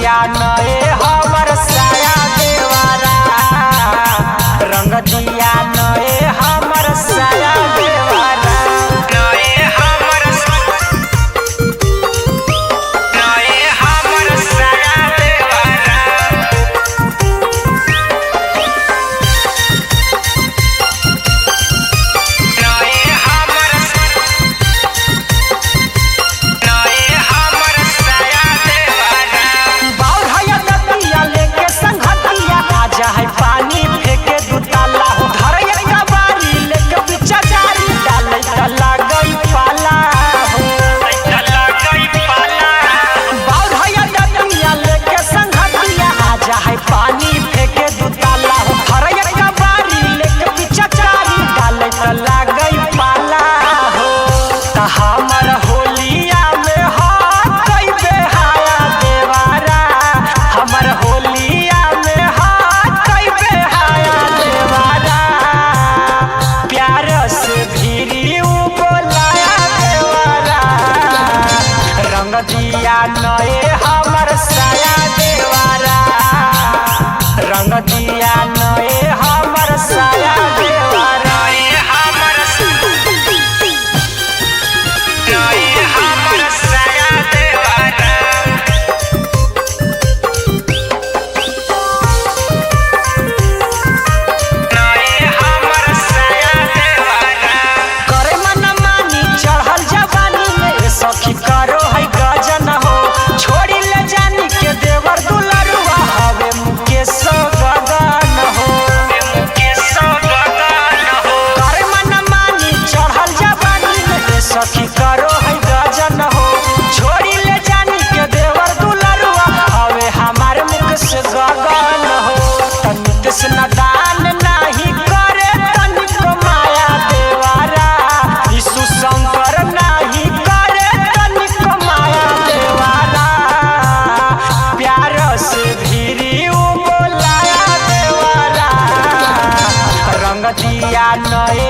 दिया नए हमर साया देवारा, रंग दिया नए हमर साया देवारा, नए हमर साया देवारा, हमर होलिया में हाथ बेहाया देवारा, हमर होलिया में हाथ बेहाया देवारा, प्यार से भीरी बोलाया देवारा, रंग दिया नए हमर साया देवारा, रंग दिया नए हमर साया देवारा, करो है गजन हो, छोड़ी ले जानी के देवर दुलरुआ हवे मुकेश गगन हो, करे मन मानी चढ़ल जवानी में सखी करो है गजन हो, छोड़ी ले जानी के देवर दुलरुआ हवे हमारे मुकेश गगन हो, तनिक से नदान नहीं करे तनिक माया देवारा, यीशु शंकर नहीं करे तनिक माया देवारा, प्यार से भीरी बोलाया देवारा, रंग दिया नए